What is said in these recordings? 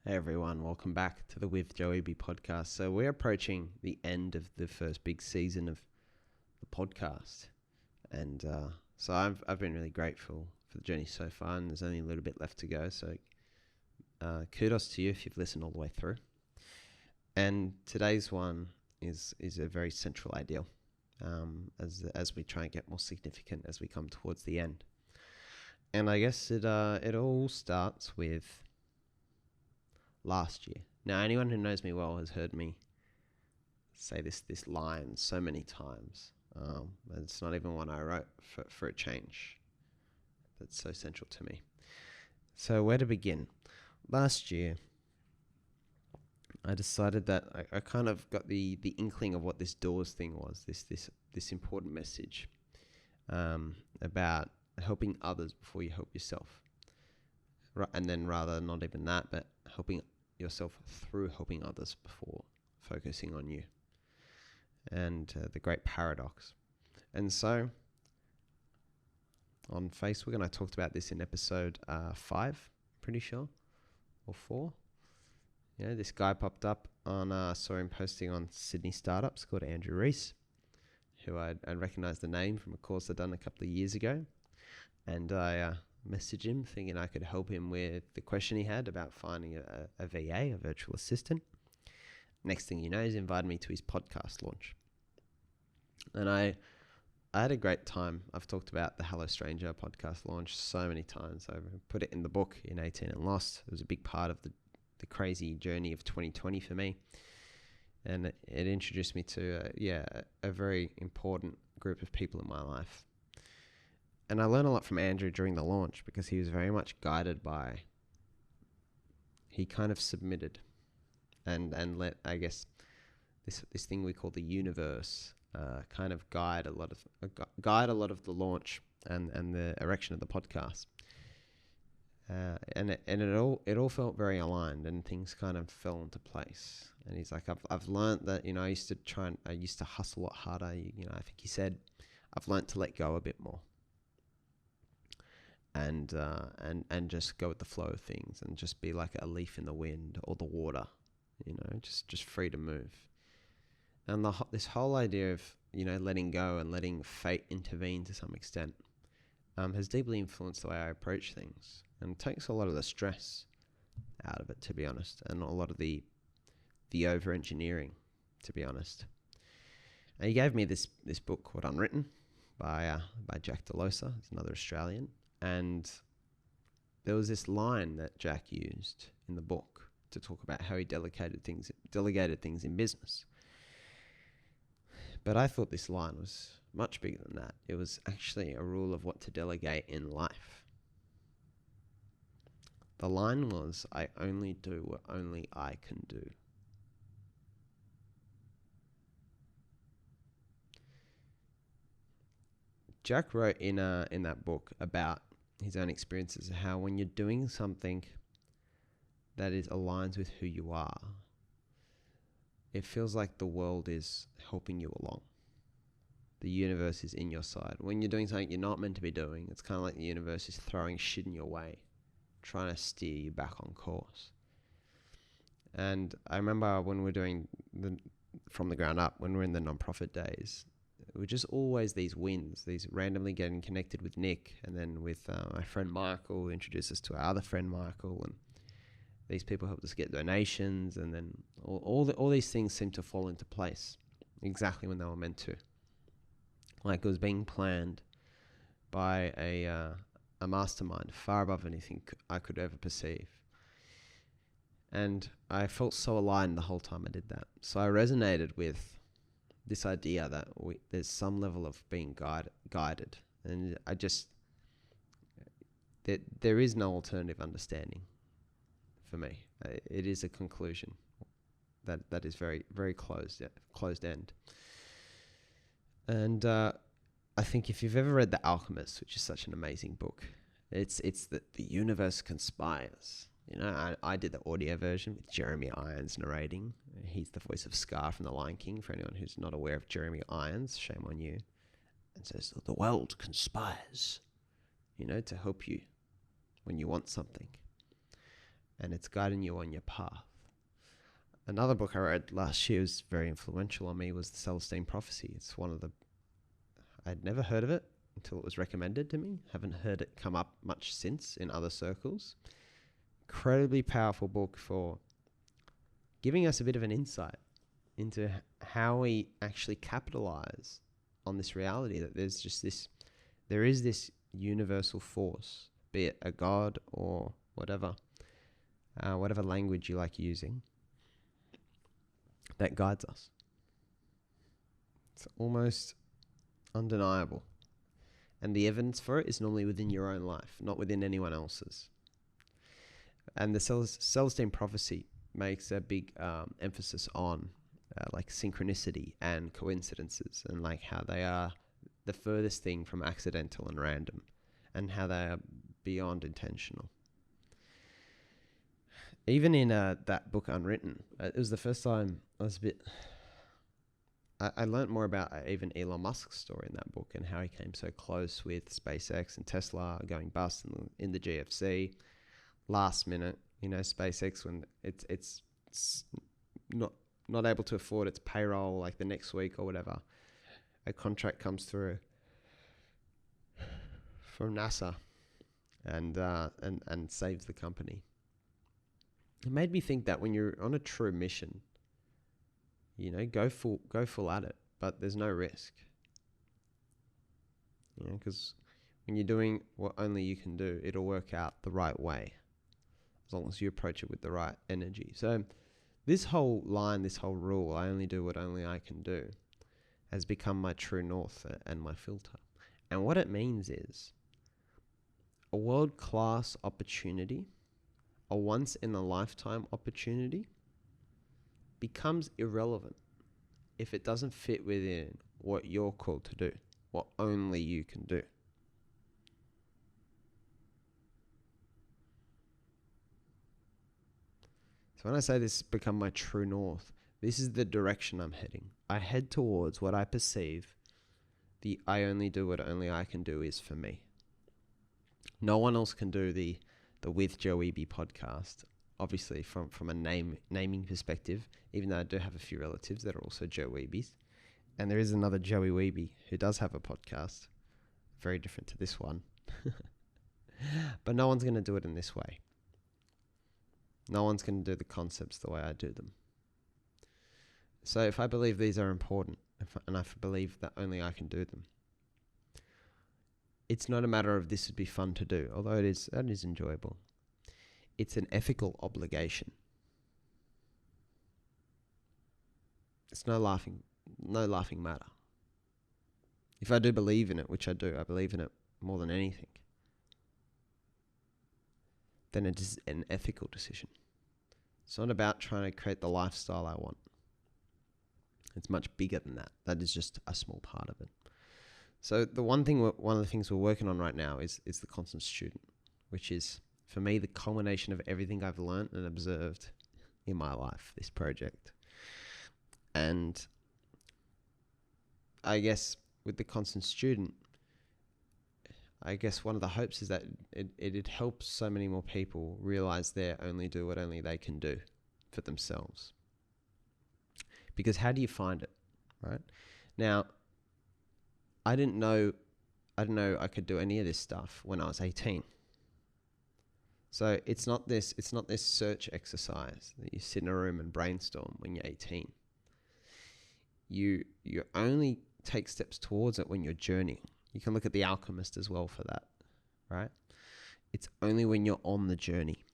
Hey everyone, welcome back to the Joe Wehbe Podcast. So we're approaching the end of the first big season of the podcast, and so I've been really grateful for the journey so far, and there's only a little bit left to go. So kudos to you if you've listened all the way through. And today's one is a very central ideal, as we try and get more significant as we come towards the end. And I guess it all starts with last year. Now, anyone who knows me well has heard me say this line so many times. It's not even one I wrote for a change. That's so central to me. So where to begin? Last year, I decided that I kind of got the inkling of what this doors thing was, this important message about helping others before you help yourself. And then rather not even that, but helping yourself through helping others before focusing on you. And the great paradox. And so on Facebook, and I talked about this in episode 5, pretty sure, or 4. Yeah, this guy popped up on, saw him posting on Sydney startups called Andrew Reese, who I recognized the name from a course I'd done a couple of years ago. And I messaged him thinking I could help him with the question he had about finding a VA, a virtual assistant. Next thing you know, he's invited me to his podcast launch. And I had a great time. I've talked about the Hello Stranger podcast launch so many times. I put it in the book in 18 and Lost. It was a big part of the crazy journey of 2020 for me. And it introduced me to a very important group of people in my life. And I learned a lot from Andrew during the launch because he was very much guided by, he kind of submitted and let, I guess, this thing we call the universe kind of guide a lot of the launch and the erection of the podcast. And it all felt very aligned, and things kind of fell into place. And he's like, I've learned that, I used to hustle a lot harder. I think he said, I've learned to let go a bit more. And just go with the flow of things and just be like a leaf in the wind or the water, just free to move. And this whole idea of, letting go and letting fate intervene to some extent has deeply influenced the way I approach things, and takes a lot of the stress out of it, to be honest, and a lot of the over-engineering, to be honest. And he gave me this book called Unwritten by Jack Delosa. It's another Australian. And there was this line that Jack used in the book to talk about how he delegated things in business. But I thought this line was much bigger than that. It was actually a rule of what to delegate in life. The line was, I only do what only I can do. Jack wrote in that book about his own experiences, how when you're doing something that aligns with who you are, it feels like the world is helping you along. The universe is in your side. When you're doing something you're not meant to be doing, it's kind of like the universe is throwing shit in your way, trying to steer you back on course. And I remember when we're doing from the ground up, when we're in the nonprofit days, it were just always these wins, these randomly getting connected with Nick, and then with my friend Michael, who introduced us to our other friend Michael, and these people helped us get donations, and then all these things seemed to fall into place exactly when they were meant to. Like it was being planned by a mastermind far above anything I could ever perceive. And I felt so aligned the whole time I did that. So I resonated with this idea that there's some level of being guided. And there is no alternative understanding for me. It is a conclusion that is very, very closed end. And I think if you've ever read The Alchemist, which is such an amazing book, it's that the universe conspires. I did the audio version with Jeremy Irons narrating. He's the voice of Scar from The Lion King. For anyone who's not aware of Jeremy Irons, shame on you. And says the world conspires, to help you when you want something. and it's guiding you on your path. Another book I read last year was very influential on me was the Celestine Prophecy. It's I'd never heard of it until it was recommended to me. Haven't heard it come up much since in other circles. Incredibly powerful book for giving us a bit of an insight into how we actually capitalize on this reality that there is this universal force, be it a god or whatever language you like using, that guides us. It's almost undeniable. And the evidence for it is normally within your own life, not within anyone else's. And the Celestine Prophecy makes a big emphasis on like synchronicity and coincidences, and like how they are the furthest thing from accidental and random, and how they are beyond intentional. Even in that book Unwritten, it was the first time I learned more about even Elon Musk's story in that book, and how he came so close with SpaceX and Tesla going bust in the GFC. Last minute, SpaceX, when it's not able to afford its payroll like the next week or whatever, a contract comes through from NASA and saves the company. It made me think that when you're on a true mission, go full at it, but there's no risk. Because when you're doing what only you can do, it'll work out the right way, as long as you approach it with the right energy. So this whole rule, I only do what only I can do, has become my true north and my filter. And what it means is a world-class opportunity, a once-in-a-lifetime opportunity, becomes irrelevant if it doesn't fit within what you're called to do, what only you can do. So when I say this has become my true north, this is the direction I'm heading. I head towards what I perceive the I only do what only I can do is for me. No one else can do the With Joe Wehbe podcast, obviously from a naming perspective, even though I do have a few relatives that are also Joe Wehbes. And there is another Joey Wehbe who does have a podcast, very different to this one. But no one's going to do it in this way. No one's going to do the concepts the way I do them. So if I believe these are important, and I believe that only I can do them, it's not a matter of this would be fun to do, although that is enjoyable. It's an ethical obligation. It's no laughing matter. If I do believe in it, which I do, I believe in it more than anything, then it is an ethical decision. It's not about trying to create the lifestyle I want. It's much bigger than that. That is just a small part of it. So one of the things we're working on right now is the constant student, which is, for me, the culmination of everything I've learned and observed in my life, this project. And I guess with the constant student, I guess one of the hopes is that it helps so many more people realize they only do what only they can do for themselves. Because how do you find it, right? Now, I didn't know I could do any of this stuff when I was 18. So it's not this search exercise that you sit in a room and brainstorm when you're 18. You only take steps towards it when you're journeying. You can look at The Alchemist as well for that, right? It's only when you're on the journey.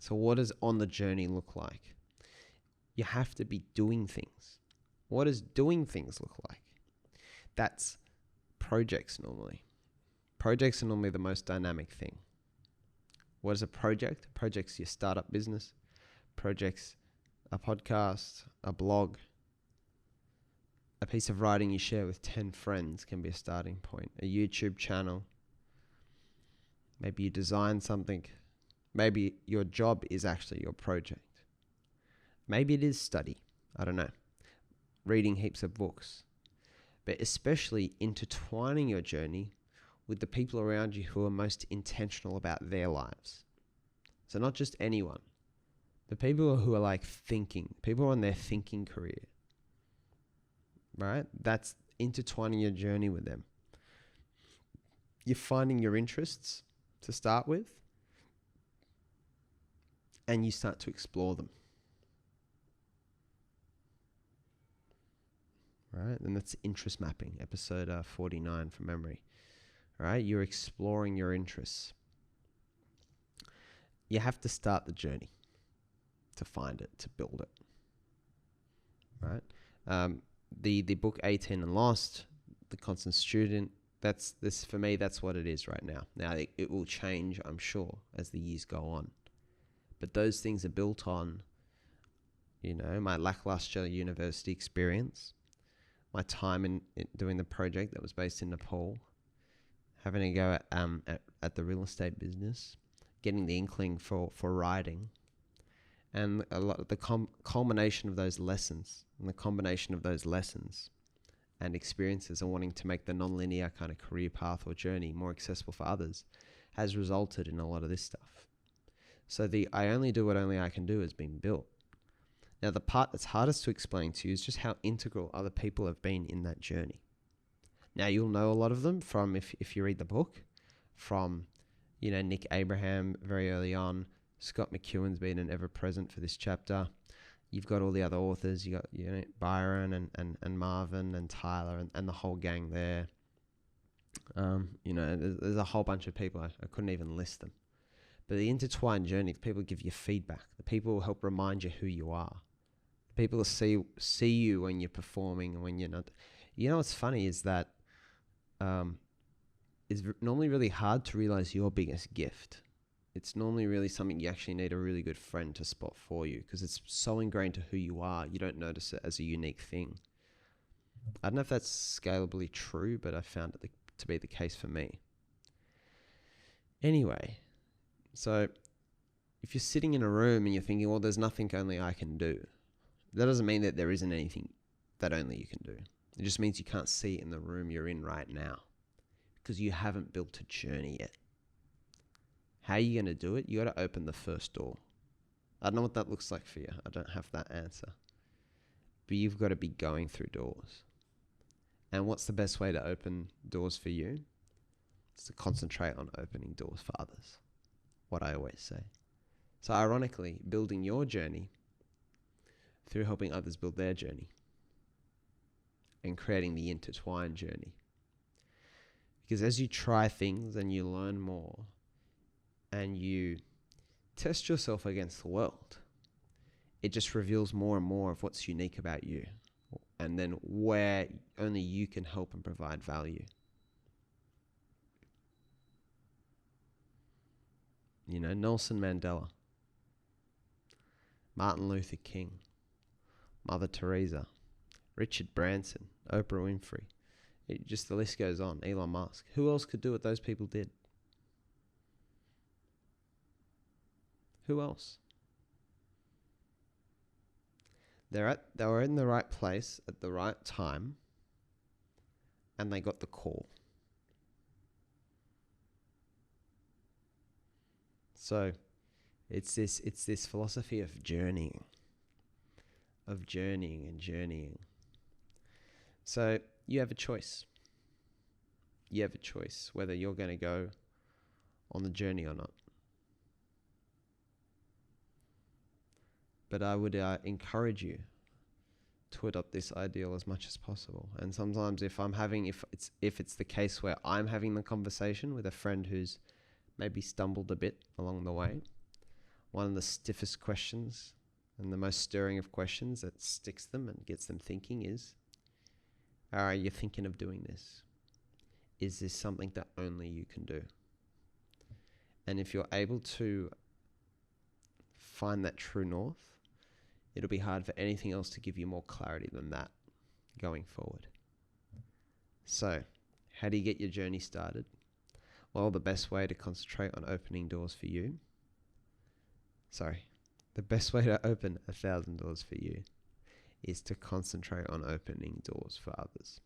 So what does on the journey look like? You have to be doing things. What does doing things look like? That's projects normally. Projects are normally the most dynamic thing. What is a project? A project's your startup business. Project's a podcast, a blog. A piece of writing you share with 10 friends can be a starting point. A YouTube channel. Maybe you design something. Maybe your job is actually your project. Maybe it is study. I don't know. Reading heaps of books. But especially intertwining your journey with the people around you who are most intentional about their lives. So not just anyone, but people who are like thinking, people on their thinking career, right? That's intertwining your journey with them. You're finding your interests to start with, and you start to explore them. Right? And that's interest mapping, episode 49 from memory. Right? You're exploring your interests. You have to start the journey to find it, to build it. Right? The book 18 and Lost, The Constant Student, for me, that's what it is right now. Now, it will change, I'm sure, as the years go on. But those things are built on, my lackluster university experience, my time in doing the project that was based in Nepal, having a go at the real estate business, getting the inkling for writing, and a lot of the culmination of those lessons, and the combination of those lessons and experiences and wanting to make the non-linear kind of career path or journey more accessible for others has resulted in a lot of this stuff. So the I only do what only I can do has been built. Now, the part that's hardest to explain to you is just how integral other people have been in that journey. Now, you'll know a lot of them from, if you read the book, from, Nick Abraham very early on. Scott McEwen's been an ever-present for this chapter. You've got all the other authors. You got, Byron and Marvin and Tyler and the whole gang there. There's a whole bunch of people. I couldn't even list them. But the intertwined journey, the people who give you feedback, the people who help remind you who you are, the people who see you when you're performing and when you're not. What's funny is that it's normally really hard to realize your biggest gift. It's normally really something you actually need a really good friend to spot for you, because it's so ingrained to who you are, you don't notice it as a unique thing. I don't know if that's scalably true, but I found it to be the case for me. Anyway, so if you're sitting in a room and you're thinking, well, there's nothing only I can do, that doesn't mean that there isn't anything that only you can do. It just means you can't see it in the room you're in right now, because you haven't built a journey yet. How are you going to do it? You got to open the first door. I don't know what that looks like for you. I don't have that answer. But you've got to be going through doors. And what's the best way to open doors for you? It's to concentrate on opening doors for others. What I always say. So ironically, building your journey through helping others build their journey and creating the intertwined journey. Because as you try things and you learn more and you test yourself against the world, it just reveals more and more of what's unique about you, and then where only you can help and provide value. Nelson Mandela, Martin Luther King, Mother Teresa, Richard Branson, Oprah Winfrey. The list goes on. Elon Musk. Who else could do what those people did? Who else? They were in the right place at the right time, and they got the call. So it's this philosophy of journeying and journeying. So you have a choice. You have a choice whether you're going to go on the journey or not. But I would encourage you to adopt this ideal as much as possible. And sometimes if it's the case where I'm having the conversation with a friend who's maybe stumbled a bit along the way, one of the stiffest questions and the most stirring of questions that sticks them and gets them thinking is, are you thinking of doing this? Is this something that only you can do? And if you're able to find that true north, it'll be hard for anything else to give you more clarity than that going forward. So, how do you get your journey started? Well, the best way to concentrate on opening doors for you, the best way to open 1,000 doors for you is to concentrate on opening doors for others.